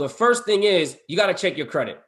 the first thing is you got to check your credit,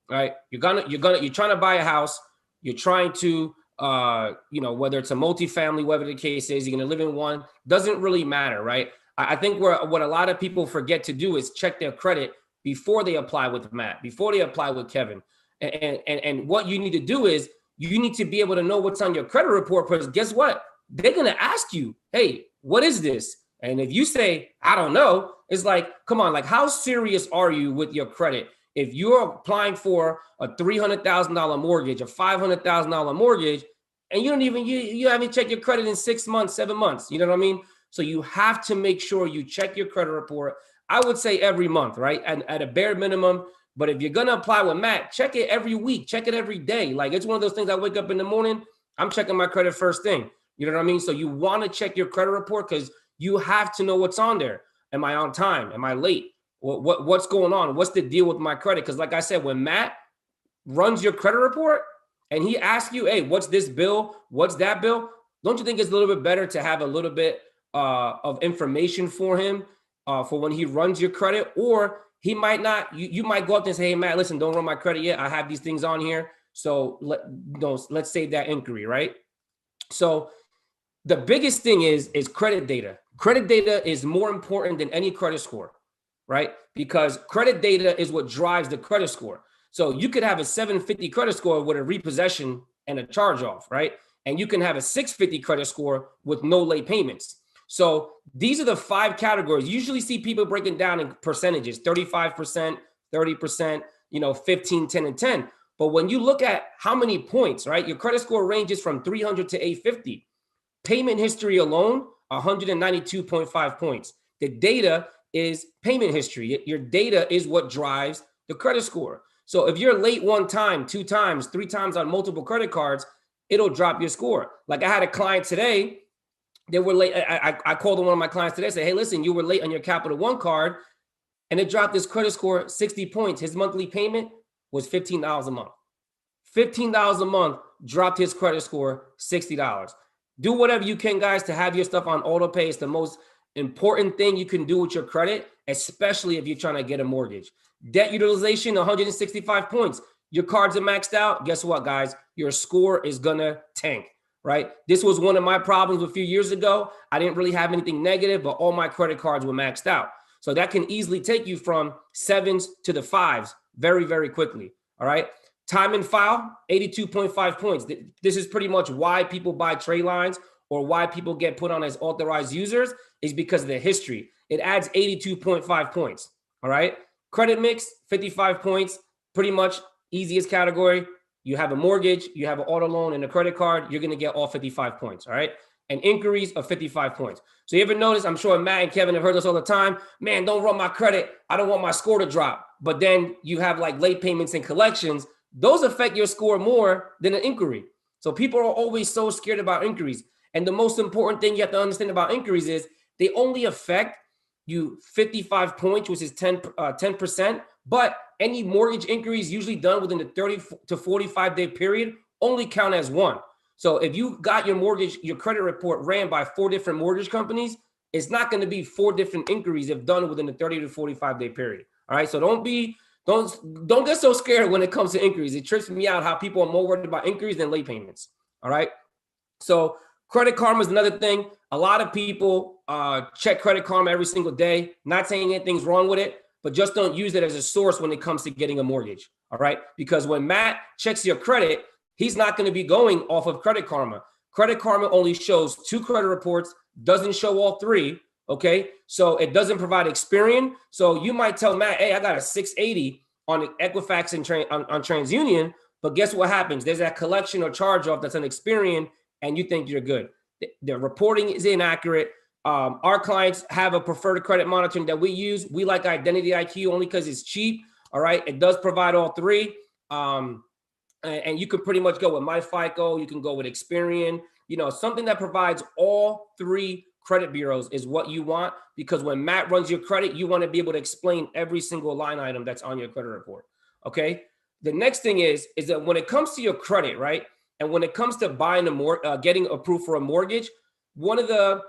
right? You're trying to buy a house. You're trying to, whether it's a multifamily, whatever the case is, you're going to live in one, doesn't really matter, right? I think what a lot of people forget to do is check their credit before they apply with Matt, before they apply with Kevin. And what you need to do is you need to be able to know what's on your credit report, because guess what? They're going to ask you, hey, what is this? And if you say, I don't know, it's like, come on, like, how serious are you with your credit? If you're applying for a $300,000 mortgage, a $500,000 mortgage, and you haven't checked your credit in 6 months, 7 months, you know what I mean? So you have to make sure you check your credit report. I would say every month, right? And at a bare minimum. But if you're going to apply with Matt, check it every week, check it every day. Like, it's one of those things. I wake up in the morning, I'm checking my credit first thing. You know what I mean? So you want to check your credit report because you have to know what's on there. Am I on time? Am I late? What's going on? What's the deal with my credit? Because like I said, when Matt runs your credit report and he asks you, hey, what's this bill? What's that bill? Don't you think it's a little bit better to have a little bit of information for him for when he runs your credit? Or he might not, you might go up and say, hey, Matt, listen, don't run my credit yet. I have these things on here. So let's save that inquiry, right? So the biggest thing is credit data. Credit data is more important than any credit score, right? Because credit data is what drives the credit score. So you could have a 750 credit score with a repossession and a charge off, right? And you can have a 650 credit score with no late payments. So these are the 5 categories. You usually see people breaking down in percentages, 35%, 30%, 15, 10, and 10. But when you look at how many points, right? Your credit score ranges from 300 to 850. Payment history alone, 192.5 points. The data is payment history. Your data is what drives the credit score. So if you're late 1 time, 2 times, 3 times on multiple credit cards, it'll drop your score. Like, I had a client today, they were late. I called one of my clients today, said, hey, listen, you were late on your Capital One card, and it dropped his credit score 60 points. His monthly payment was $15 a month. $15 a month dropped his credit score $60. Do whatever you can, guys, to have your stuff on auto pay. It's the most important thing you can do with your credit, especially if you're trying to get a mortgage. Debt utilization, 165 points. Your cards are maxed out. Guess what, guys? Your score is going to tank, right? This was one of my problems a few years ago. I didn't really have anything negative, but all my credit cards were maxed out. So that can easily take you from 7s to the 5s very, very quickly, all right? Time in file, 82.5 points. This is pretty much why people buy trade lines or why people get put on as authorized users, is because of the history. It adds 82.5 points, all right? Credit mix, 55 points, pretty much easiest category. You have a mortgage, you have an auto loan and a credit card, you're going to get all 55 points, all right? And inquiries of 55 points. So you ever notice, I'm sure Matt and Kevin have heard this all the time, man, don't run my credit. I don't want my score to drop. But then you have like late payments and collections. Those affect your score more than an inquiry. So people are always so scared about inquiries. And the most important thing you have to understand about inquiries is they only affect you 55 points, which is 10%. But any mortgage inquiries usually done within the 30 to 45 day period only count as 1. So if you got your credit report ran by 4 different mortgage companies, it's not going to be 4 different inquiries if done within the 30 to 45 day period. All right. So don't get so scared when it comes to inquiries. It trips me out how people are more worried about inquiries than late payments. All right. So Credit Karma is another thing. A lot of people check Credit Karma every single day. Not saying anything's wrong with it, but just don't use it as a source when it comes to getting a mortgage. All right. Because when Matt checks your credit, he's not going to be going off of Credit Karma. Credit Karma only shows 2 credit reports, doesn't show all 3. Okay. So it doesn't provide Experian. So you might tell Matt, hey, I got a 680 on Equifax and on TransUnion, but guess what happens? There's that collection or charge off that's on Experian and you think you're good. The reporting is inaccurate. Our clients have a preferred credit monitoring that we use. We like Identity IQ only because it's cheap. All right. It does provide all 3. And you can pretty much go with MyFICO. You can go with Experian. Something that provides all 3 credit bureaus is what you want, because when Matt runs your credit, you want to be able to explain every single line item that's on your credit report. Okay. The next thing is that when it comes to your credit, right, and when it comes to buying getting approved for a mortgage, one of the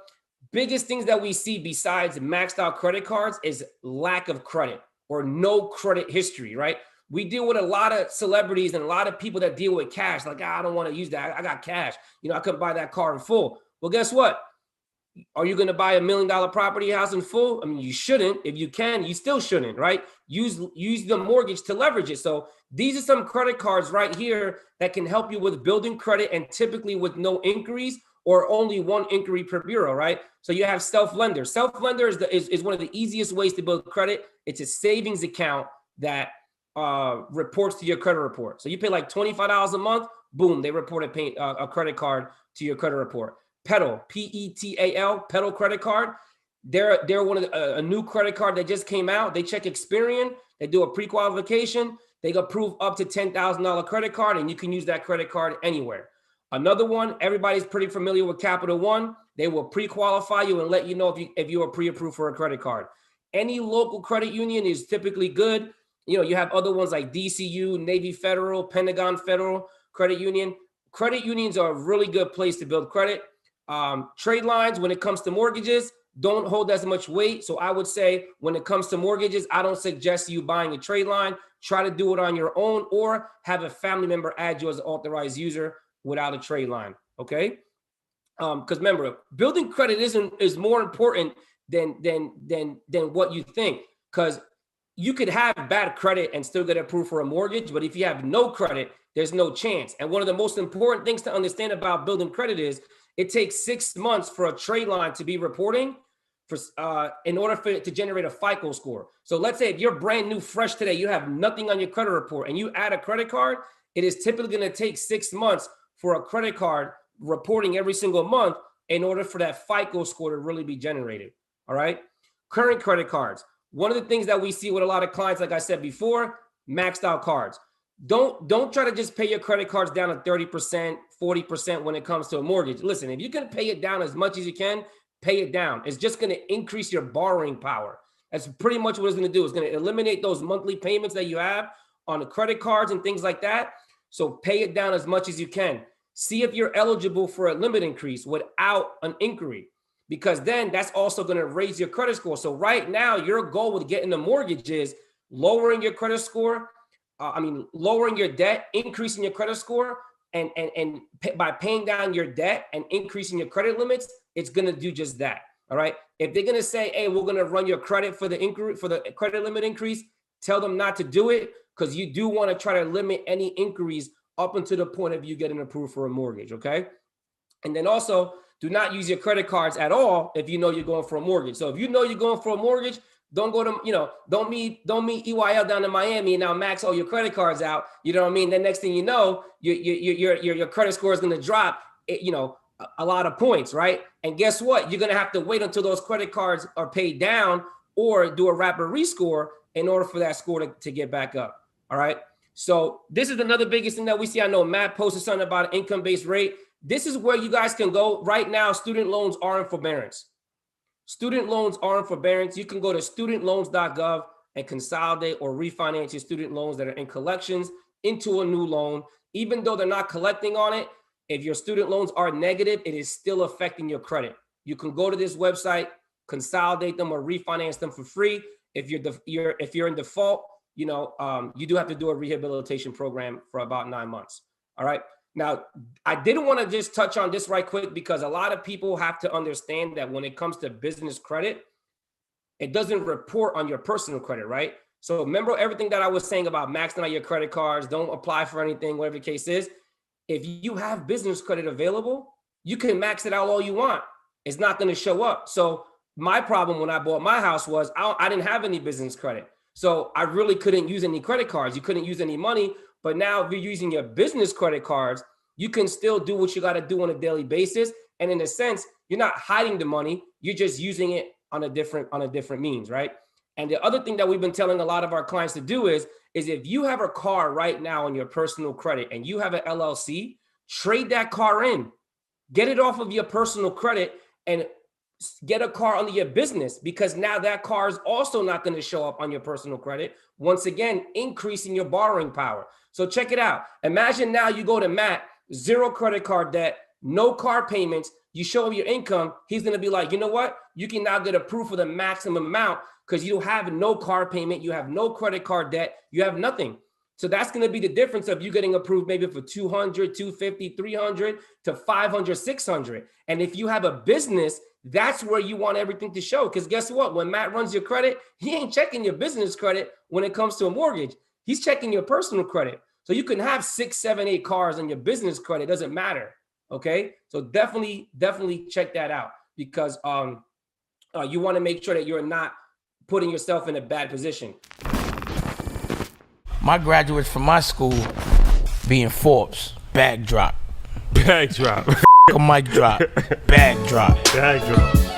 biggest things that we see besides maxed out credit cards is lack of credit. or no credit history, right? We deal with a lot of celebrities and a lot of people that deal with cash. Like, I don't want to use that. I got cash. I couldn't buy that car in full. Well, guess what? Are you going to buy $1 million property house in full? I mean, you shouldn't. If you can, you still shouldn't, right? Use the mortgage to leverage it. So these are some credit cards right here that can help you with building credit, and typically with no inquiries or only one inquiry per bureau, right? So you have Self-Lender. Self-Lender is one of the easiest ways to build credit. It's a savings account that reports to your credit report. So you pay like $25 a month, boom, they report a credit card to your credit report. Petal, P-E-T-A-L, Petal credit card. They're one of a new credit card that just came out. They check Experian. They do a pre-qualification. They approve up to $10,000 credit card, and you can use that credit card anywhere. Another one, everybody's pretty familiar with Capital One. They will pre-qualify you and let you know if you are pre-approved for a credit card. Any local credit union is typically good. You have other ones like DCU, Navy Federal, Pentagon Federal Credit Union. Credit unions are a really good place to build credit. Trade lines, when it comes to mortgages, don't hold as much weight. So I would say when it comes to mortgages, I don't suggest you buying a trade line. Try to do it on your own, or have a family member add you as an authorized user without a trade line. Okay. Because remember, building credit is more important than what you think. Because you could have bad credit and still get approved for a mortgage, but if you have no credit, there's no chance. And one of the most important things to understand about building credit is it takes 6 months for a trade line to be reporting in order for it to generate a FICO score. So let's say if you're brand new, fresh today, you have nothing on your credit report, and you add a credit card, it is typically going to take 6 months for a credit card reporting every single month in order for that FICO score to really be generated. All right. Current credit cards. One of the things that we see with a lot of clients, like I said before, maxed out cards. Don't try to just pay your credit cards down to 30%, 40% when it comes to a mortgage. Listen, if you can pay it down as much as you can, pay it down. It's just going to increase your borrowing power. That's pretty much what it's going to do. It's going to eliminate those monthly payments that you have on the credit cards and things like that. So pay it down as much as you can. See if you're eligible for a limit increase without an inquiry, because then that's also going to raise your credit score. So right now, your goal with getting the mortgage is lowering your credit score. Lowering your debt, increasing your credit score, and by paying down your debt and increasing your credit limits, it's going to do just that. All right. If they're going to say, hey, we're going to run your credit for the credit limit increase, tell them not to do it, because you do want to try to limit any inquiries up until the point of you getting approved for a mortgage. Okay. And then also, do not use your credit cards at all if you know you're going for a mortgage. So if you know you're going for a mortgage, don't go to, don't meet EYL down in Miami and now max all your credit cards out. You know what I mean? Then next thing you know, your credit score is going to drop, a lot of points, right? And guess what? You're going to have to wait until those credit cards are paid down or do a rapid rescore in order for that score to get back up. All right. So this is another biggest thing that we see. I know Matt posted something about an income-based rate. This is where you guys can go. Right now, student loans are in forbearance. Student loans are in forbearance. You can go to studentloans.gov and consolidate or refinance your student loans that are in collections into a new loan. Even though they're not collecting on it, if your student loans are negative, it is still affecting your credit. You can go to this website, consolidate them or refinance them for free. If you're in default, you do have to do a rehabilitation program for about 9 months. All right. Now, I didn't want to just touch on this right quick, because a lot of people have to understand that when it comes to business credit, it doesn't report on your personal credit, right? So remember everything that I was saying about maxing out your credit cards, don't apply for anything, whatever the case is. If you have business credit available, you can max it out all you want. It's not going to show up. So my problem when I bought my house was I didn't have any business credit. So I really couldn't use any credit cards. You couldn't use any money. But now if you're using your business credit cards, you can still do what you got to do on a daily basis. And in a sense, you're not hiding the money. You're just using it on a different means, right? And the other thing that we've been telling a lot of our clients to do is if you have a car right now on your personal credit and you have an LLC, trade that car in, get it off of your personal credit and get a car under your business, because now that car is also not going to show up on your personal credit. Once again, increasing your borrowing power. So check it out. Imagine now you go to Matt, 0 credit card debt, no car payments. You show him your income. He's going to be like, you know what? You can now get approved for the maximum amount because you have no car payment, you have no credit card debt, you have nothing. So that's going to be the difference of you getting approved maybe for 200, 250, 300 to 500, 600. And if you have a business, that's where you want everything to show. Because guess what? When Matt runs your credit, he ain't checking your business credit when it comes to a mortgage. He's checking your personal credit. So you can have 6, 7, 8 cars on your business credit. It doesn't matter. Okay. So definitely check that out, because you want to make sure that you're not putting yourself in a bad position. My graduates from my school being Forbes, bag drop. Bag drop. A mic drop, bag drop. Bag drop.